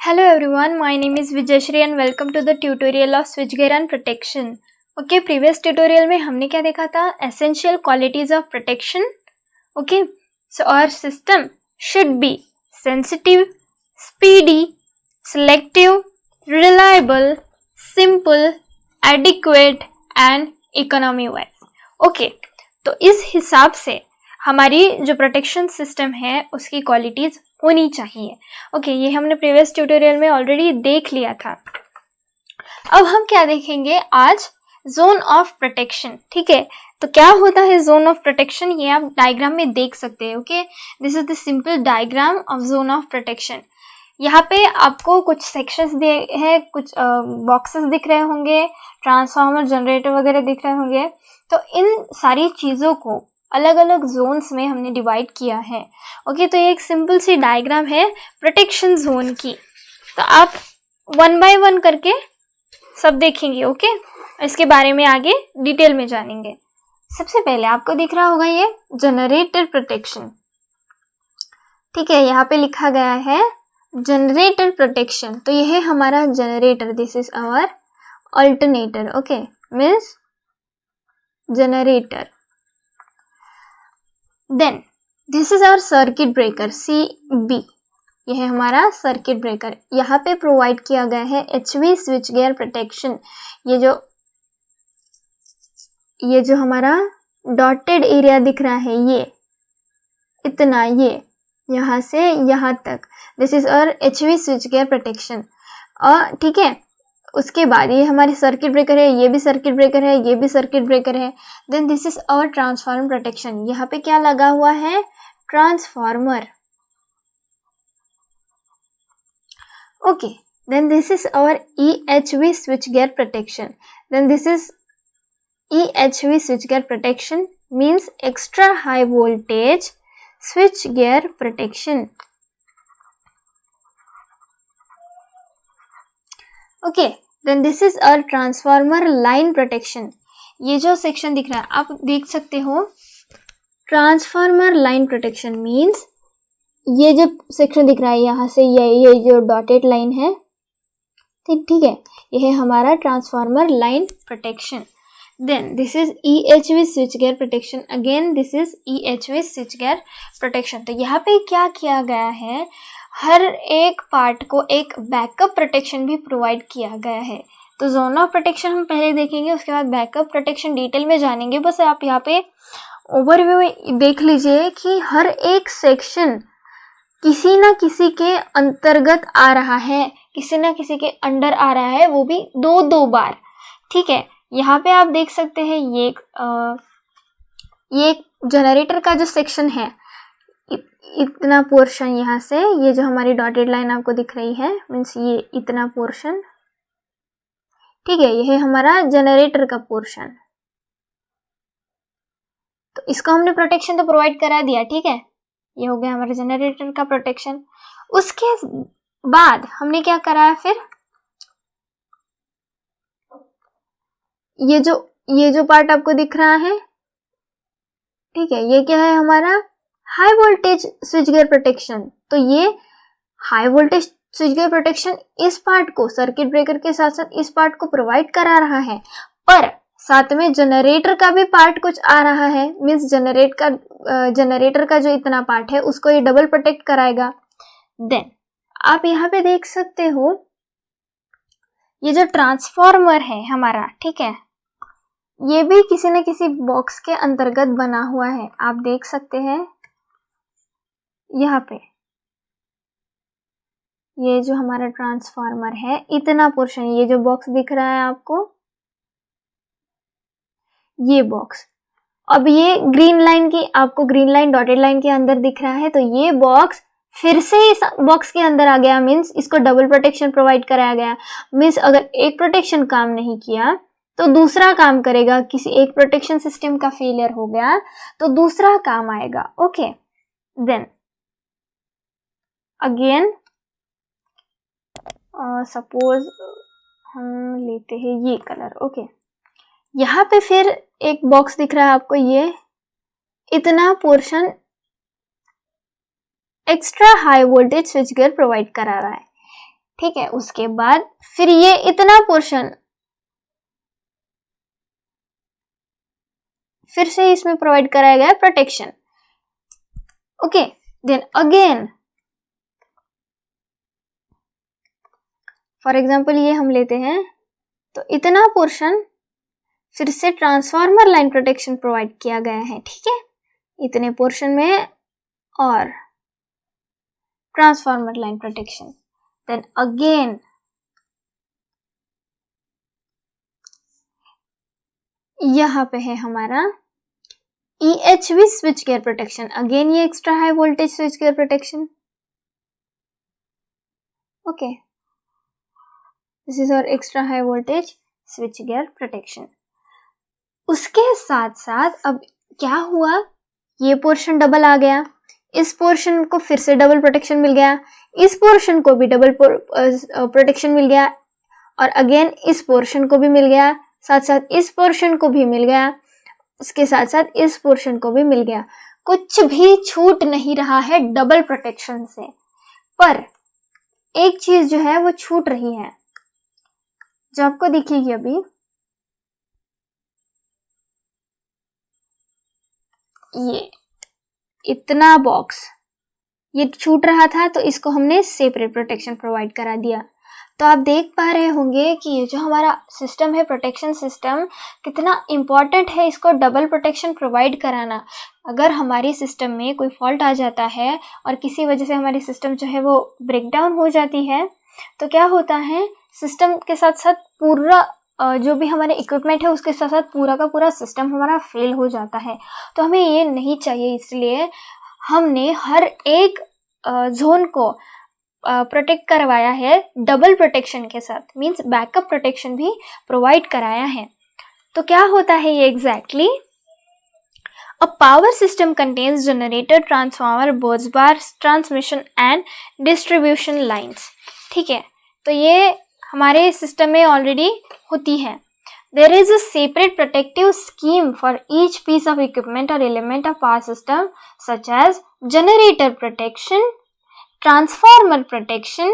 Hello everyone, my name is Vijayashri and welcome to the tutorial of switchgear and protection. Okay, previous tutorial में हमने क्या देखा था? Essential qualities of protection. Okay, so our system should be sensitive, speedy, selective, reliable, simple, adequate and economy wise. Okay, तो इस हिसाब से हमारी जो प्रोटेक्शन सिस्टम है उसकी क्वालिटीज होनी चाहिए. ओके, ये हमने प्रीवियस ट्यूटोरियल में ऑलरेडी देख लिया था. अब हम क्या देखेंगे आज? Zone of protection. ठीक है, तो क्या होता है जोन ऑफ प्रोटेक्शन ये आप डायग्राम में देख सकते हैं. Okay, this is the simple diagram of zone of protection. यहाँ पे आपको कुछ सेक्शंस दिए हैं, कुछ बॉक्सेस दिख रहे होंगे, ट्रांसफार्मर, जनरेटर वगैरह दिख रहे होंगे. तो इन सारी चीज़ों को अलग अलग जोन्स में हमने डिवाइड किया है. ओके, तो ये एक सिंपल सी डायग्राम है प्रोटेक्शन जोन की. तो आप वन बाय वन करके सब देखेंगे. ओके, इसके बारे में आगे डिटेल में जानेंगे. सबसे पहले आपको दिख रहा होगा ये जनरेटर प्रोटेक्शन. ठीक है, यहाँ पे लिखा गया है जनरेटर प्रोटेक्शन. तो यह है हमारा generator. This is our alternator. Okay, means generator. Then this is our circuit breaker CB. यह है हमारा सर्किट ब्रेकर. यहाँ पे प्रोवाइड किया गया है HV स्विच गियर प्रोटेक्शन. ये जो हमारा डॉटेड एरिया दिख रहा है, ये इतना, ये यहाँ से यहाँ तक, this is our HV switch gear protection. और ठीक है, उसके बाद ये हमारे सर्किट ब्रेकर है, ये भी सर्किट ब्रेकर है, ये भी सर्किट ब्रेकर है. Then this is our transformer protection. यहाँ पे क्या लगा हुआ है? Transformer. Okay, then this is our EHV switch gear protection. Then this is EHV switch gear protection means extra high voltage switch gear protection. Okay, then this is a transformer line protection. ये जो section दिख रहा है आप देख सकते हो, transformer line protection means ये जो सेक्शन दिख रहा है यहाँ से ये जो डॉटेड लाइन है, ठीक है, ये है हमारा transformer line protection. Then this is EHV switch gear protection. Again this is EHV switch gear protection. तो यहाँ पे क्या किया गया है, हर एक पार्ट को एक बैकअप प्रोटेक्शन भी प्रोवाइड किया गया है. तो जोन ऑफ प्रोटेक्शन हम पहले देखेंगे, उसके बाद बैकअप प्रोटेक्शन डिटेल में जानेंगे. बस आप यहाँ पे ओवरव्यू देख लीजिए कि हर एक सेक्शन किसी ना किसी के अंतर्गत आ रहा है, किसी ना किसी के अंडर आ रहा है, वो भी दो बार. ठीक है, यहाँ पे आप देख सकते हैं ये जनरेटर का जो सेक्शन है, इतना पोर्शन यहाँ से, ये जो हमारी डॉटेड लाइन आपको दिख रही है मीन्स ये इतना पोर्शन. ठीक है, ये है हमारा जनरेटर का पोर्शन. तो इसको हमने प्रोटेक्शन तो प्रोवाइड करा दिया. ठीक है, ये हो गया हमारे जनरेटर का प्रोटेक्शन. उसके बाद हमने क्या करा है फिर, ये जो पार्ट आपको दिख रहा है, ठीक है, ये क्या है हमारा high voltage switch gear protection. तो ये high voltage switch gear protection इस पार्ट को, सर्किट ब्रेकर के साथ साथ इस पार्ट को प्रोवाइड करा रहा है, पर साथ में जनरेटर का भी पार्ट कुछ आ रहा है. मीन्स जनरेटर का जो इतना पार्ट है उसको ये डबल प्रोटेक्ट कराएगा. देन आप यहाँ पे देख सकते हो ये जो ट्रांसफार्मर है हमारा, ठीक है, ये भी किसी न किसी बॉक्स के अंतर्गत बना हुआ है. आप देख सकते हैं यहाँ पे ये जो हमारा ट्रांसफार्मर है, इतना पोर्शन, ये जो बॉक्स दिख रहा है आपको, ये बॉक्स. अब ये ग्रीन लाइन की, आपको ग्रीन लाइन डॉटेड लाइन के अंदर दिख रहा है, तो ये बॉक्स फिर से इस बॉक्स के अंदर आ गया. मीन्स इसको डबल प्रोटेक्शन प्रोवाइड कराया गया. मीन्स अगर एक प्रोटेक्शन काम नहीं किया तो दूसरा काम करेगा. किसी एक प्रोटेक्शन सिस्टम का फेलियर हो गया तो दूसरा काम आएगा. ओके, देन अगेन सपोज हम लेते हैं ये कलर. ओके, यहाँ पे फिर एक बॉक्स दिख रहा है आपको, ये इतना portion extra high voltage switch gear provide करा रहा है. ठीक है। उसके बाद फिर ये इतना पोर्शन फिर से इसमें प्रोवाइड कराया गया protection. Okay, then again for example ये हम लेते हैं, तो इतना पोर्शन फिर से ट्रांसफार्मर लाइन प्रोटेक्शन प्रोवाइड किया गया है, ठीक है, इतने पोर्शन में और transformer line protection. Then again यहाँ पे है हमारा EHV switch gear protection, again ये extra high voltage switch gear protection. Okay, this is our extra high voltage switch gear protection. उसके साथ साथ अब क्या हुआ, ये पोर्शन डबल आ गया, इस पोर्शन को फिर से डबल प्रोटेक्शन मिल गया, इस पोर्शन को भी डबल प्रोटेक्शन मिल गया, और अगेन इस पोर्शन को भी मिल गया, साथ साथ इस पोर्शन को भी मिल गया, इसके साथ साथ इस पोर्शन को भी मिल गया। कुछ भी छूट नहीं रहा है डबल प्रोटेक्शन से, पर एक चीज जो है वो छूट रही है, जो आपको दिखेगी अभी, ये इतना बॉक्स ये छूट रहा था, तो इसको हमने सेपरेट प्रोटेक्शन प्रोवाइड करा दिया। तो आप देख पा रहे होंगे कि ये जो हमारा सिस्टम है, प्रोटेक्शन सिस्टम, कितना इम्पॉर्टेंट है इसको डबल प्रोटेक्शन प्रोवाइड कराना। अगर हमारी सिस्टम में कोई फॉल्ट आ जाता है और किसी वजह से हमारी सिस्टम जो है वो ब्रेक डाउन हो जाती है, तो क्या होता है, सिस्टम के साथ साथ पूरा जो भी हमारे इक्विपमेंट है उसके साथ साथ पूरा का पूरा सिस्टम हमारा फेल हो जाता है। तो हमें ये नहीं चाहिए, इसलिए हमने हर एक जोन को प्रोटेक्ट करवाया है डबल प्रोटेक्शन के साथ, मींस बैकअप प्रोटेक्शन भी प्रोवाइड कराया है। तो क्या होता है ये exactly, a power system contains generator, transformer, बस बार, ट्रांसमिशन एंड डिस्ट्रीब्यूशन लाइंस, ठीक है। तो ये हमारे सिस्टम में ऑलरेडी होती है। There is a separate protective scheme for each piece of equipment or element of power system, such as generator protection, transformer protection,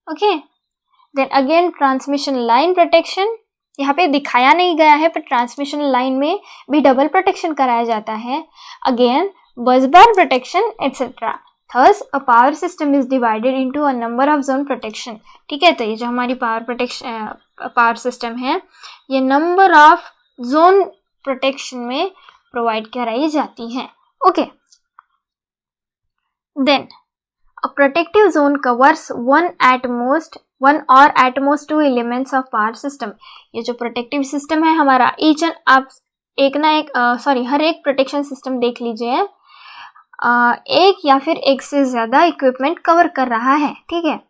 okay, then again transmission line protection। यहाँ पे दिखाया नहीं गया है, पर ट्रांसमिशन लाइन में भी डबल प्रोटेक्शन कराया जाता है, again bus bar protection etcetera. Thus, a power system is divided into a number of zone protection, ठीक है। तो ये जो हमारी पावर सिस्टम है, ये नंबर ऑफ जोन प्रोटेक्शन में प्रोवाइड कराई जाती हैं। Okay, then a protective zone covers one और at most two elements of power system. ये जो प्रोटेक्टिव सिस्टम है हमारा, आप हर एक प्रोटेक्शन सिस्टम देख लीजिए, एक या फिर एक से ज़्यादा इक्विपमेंट कवर कर रहा है, ठीक है।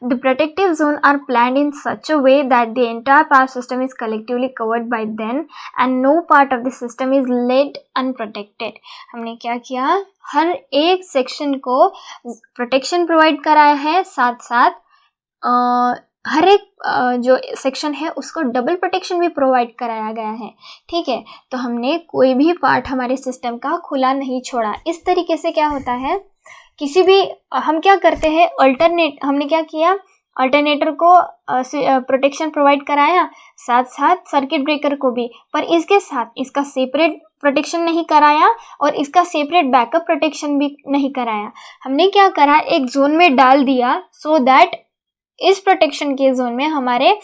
The protective zone are planned in such a way that the entire power system is collectively covered by them and no part of the system is left unprotected। हमने क्या किया, हर एक सेक्शन को प्रोटेक्शन प्रोवाइड कराया है, साथ साथ हर एक जो सेक्शन है उसको डबल प्रोटेक्शन भी प्रोवाइड कराया गया है, ठीक है। तो हमने कोई भी पार्ट हमारे सिस्टम का खुला नहीं छोड़ा। इस तरीके से क्या होता है, किसी भी हम क्या करते हैं, हमने क्या किया, अल्टरनेटर को प्रोटेक्शन प्रोवाइड कराया, साथ साथ सर्किट ब्रेकर को भी, पर इसके साथ इसका सेपरेट प्रोटेक्शन नहीं कराया और इसका सेपरेट बैकअप प्रोटेक्शन भी नहीं कराया। हमने क्या करा, एक जोन में डाल दिया, सो दैट इस प्रोटेक्शन के जोन में हमारे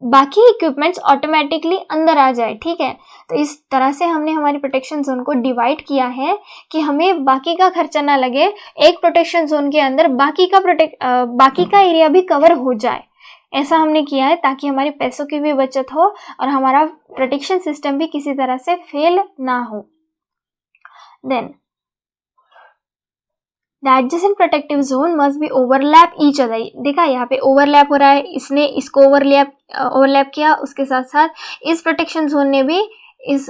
बाकी इक्विपमेंट्स ऑटोमेटिकली अंदर आ जाए, ठीक है। तो इस तरह से हमने हमारी प्रोटेक्शन जोन को डिवाइड किया है कि हमें बाकी का खर्चा ना लगे, एक प्रोटेक्शन जोन के अंदर बाकी का एरिया भी कवर हो जाए। ऐसा हमने किया है ताकि हमारे पैसों की भी बचत हो और हमारा प्रोटेक्शन सिस्टम भी किसी तरह से फेल ना हो। Then The adjacent protective zone must be overlap each other। देखा यहाँ पे ओवरलैप हो रहा है, इसने इसको ओवरलैप किया, उसके साथ साथ इस प्रोटेक्शन जोन ने भी इस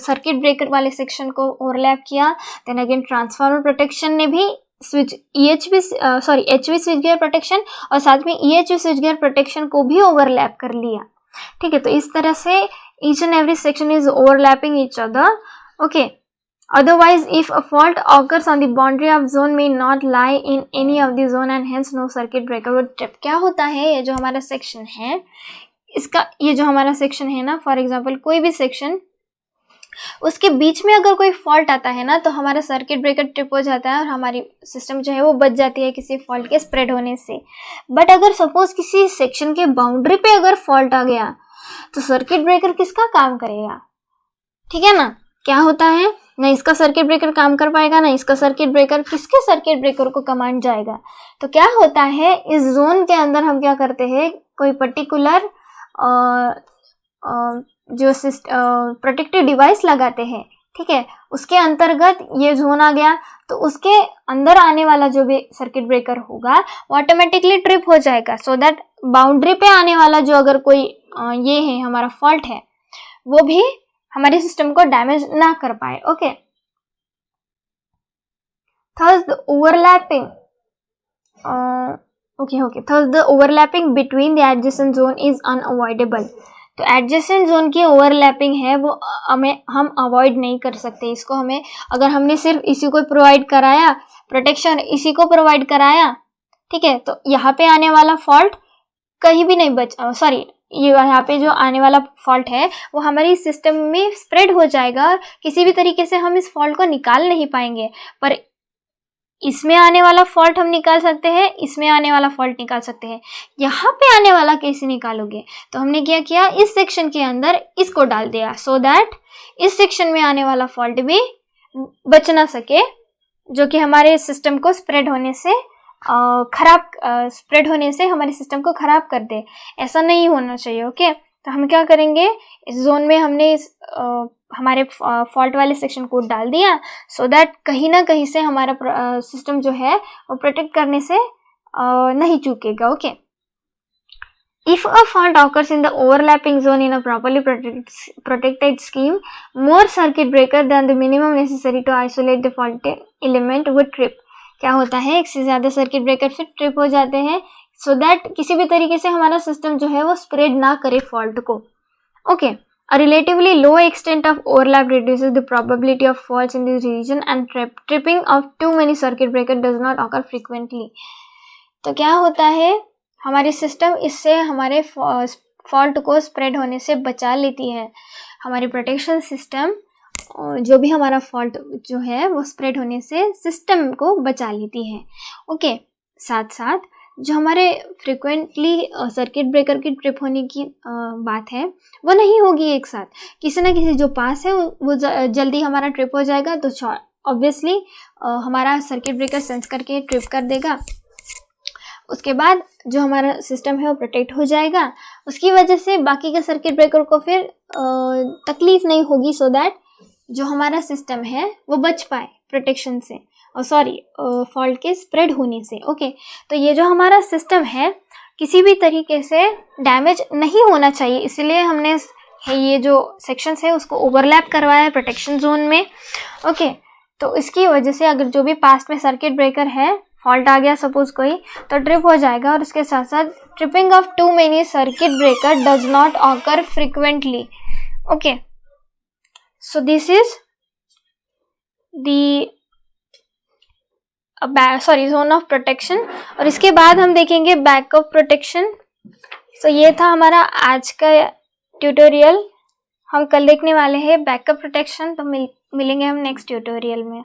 सर्किट ब्रेकर वाले सेक्शन को ओवरलैप किया। देन अगेन ट्रांसफार्मर प्रोटेक्शन ने भी HV स्विच गियर प्रोटेक्शन और साथ में EHV स्विच गियर प्रोटेक्शन को भी ओवरलैप कर लिया, ठीक है। तो इस तरह से each and every section is overlapping each other, okay. Otherwise, if a fault occurs on the boundary of zone may not lie in any of the zone and hence no circuit breaker would trip. क्या होता है, ये जो हमारा section है, इसका ये जो हमारा सेक्शन है ना, फॉर एग्जांपल कोई भी सेक्शन, उसके बीच में अगर कोई फॉल्ट आता है ना तो हमारा सर्किट ब्रेकर ट्रिप हो जाता है और हमारी सिस्टम जो है वो बच जाती है किसी फॉल्ट के स्प्रेड होने से. बट अगर सपोज किसी सेक्शन के बाउंड्री पे अगर फॉल्ट आ गया तो सर्किट ब्रेकर किसका काम करेगा? ठीक है ना. क्या होता है, ना इसका सर्किट ब्रेकर काम कर पाएगा, ना इसका सर्किट ब्रेकर, किसके सर्किट ब्रेकर को कमांड जाएगा. तो क्या होता है, इस जोन के अंदर हम क्या करते हैं, कोई पर्टिकुलर जो प्रोटेक्टिव डिवाइस लगाते हैं. ठीक है, उसके अंतर्गत ये जोन आ गया तो उसके अंदर आने वाला जो भी सर्किट ब्रेकर होगा वो ऑटोमेटिकली ट्रिप हो जाएगा, सो दैट बाउंड्री पे आने वाला जो अगर कोई ये है हमारा फॉल्ट है वो भी हमारे सिस्टम को डैमेज ना कर पाए. Okay, thus the overlapping thus the overlapping between the adjacent zone is unavoidable. तो एडजेसेंट जोन की ओवरलैपिंग है वो हम अवॉइड नहीं कर सकते. इसको हमें, अगर हमने सिर्फ इसी को प्रोवाइड कराया प्रोटेक्शन, इसी को प्रोवाइड कराया, ठीक है, तो यहाँ पे आने वाला फॉल्ट कहीं भी नहीं ये यहाँ पे जो आने वाला फॉल्ट है वो हमारी सिस्टम में स्प्रेड हो जाएगा. किसी भी तरीके से हम इस फॉल्ट को निकाल नहीं पाएंगे. पर इसमें आने वाला फॉल्ट हम निकाल सकते हैं, इसमें आने वाला फॉल्ट निकाल सकते हैं. यहाँ पे आने वाला कैसे निकालोगे? तो हमने क्या किया, इस सेक्शन के अंदर इसको डाल दिया, सो दैट इस सेक्शन में आने वाला फॉल्ट भी बच ना सके, जो कि हमारे सिस्टम को स्प्रेड होने से हमारे सिस्टम को खराब कर दे. ऐसा नहीं होना चाहिए. ओके, तो हम क्या करेंगे, इस जोन में हमने हमारे फॉल्ट वाले सेक्शन को डाल दिया, सो दैट कहीं ना कहीं से हमारा सिस्टम जो है वो प्रोटेक्ट करने से नहीं चूकेगा. Okay, if a fault occurs in the overlapping zone in a properly protected scheme, more circuit breaker than the minimum necessary to isolate the faulty element would trip. क्या होता है, एक से ज़्यादा सर्किट ब्रेकर फिर ट्रिप हो जाते हैं, सो दैट किसी भी तरीके से हमारा सिस्टम जो है वो स्प्रेड ना करे फॉल्ट को. Okay, a relatively low extent of overlap reduces the probability of faults in this region and tripping of too many circuit breaker does not occur frequently. तो क्या होता है, हमारी सिस्टम इससे हमारे फॉल्ट को स्प्रेड होने से बचा लेती है. हमारी प्रोटेक्शन सिस्टम जो भी हमारा फॉल्ट जो है वो स्प्रेड होने से सिस्टम को बचा लेती है. ओके, साथ साथ जो हमारे फ्रिक्वेंटली सर्किट ब्रेकर की ट्रिप होने की बात है वो नहीं होगी एक साथ. किसी ना किसी जो पास है वो जल्दी हमारा ट्रिप हो जाएगा, तो ऑब्वियसली हमारा सर्किट ब्रेकर सेंस करके ट्रिप कर देगा. उसके बाद जो हमारा सिस्टम है वो प्रोटेक्ट हो जाएगा. उसकी वजह से बाकी के सर्किट ब्रेकर को फिर तकलीफ नहीं होगी, सो दैट जो हमारा सिस्टम है वो बच पाए प्रोटेक्शन से, फॉल्ट के स्प्रेड होने से. ओके, तो ये जो हमारा सिस्टम है किसी भी तरीके से डैमेज नहीं होना चाहिए, इसलिए हमने ये जो सेक्शंस है उसको ओवरलैप करवाया है प्रोटेक्शन जोन में. ओके, तो इसकी वजह से अगर जो भी पास्ट में सर्किट ब्रेकर है, फॉल्ट आ गया सपोज कोई, तो ट्रिप हो जाएगा. और उसके साथ साथ tripping of too many circuit breaker does not occur frequently. Okay, so this is the zone of protection. और इसके बाद हम देखेंगे बैकअप प्रोटेक्शन. सो ये था हमारा आज का ट्यूटोरियल. हम कल देखने वाले हैं बैकअप प्रोटेक्शन. तो मिलेंगे हम नेक्स्ट ट्यूटोरियल में.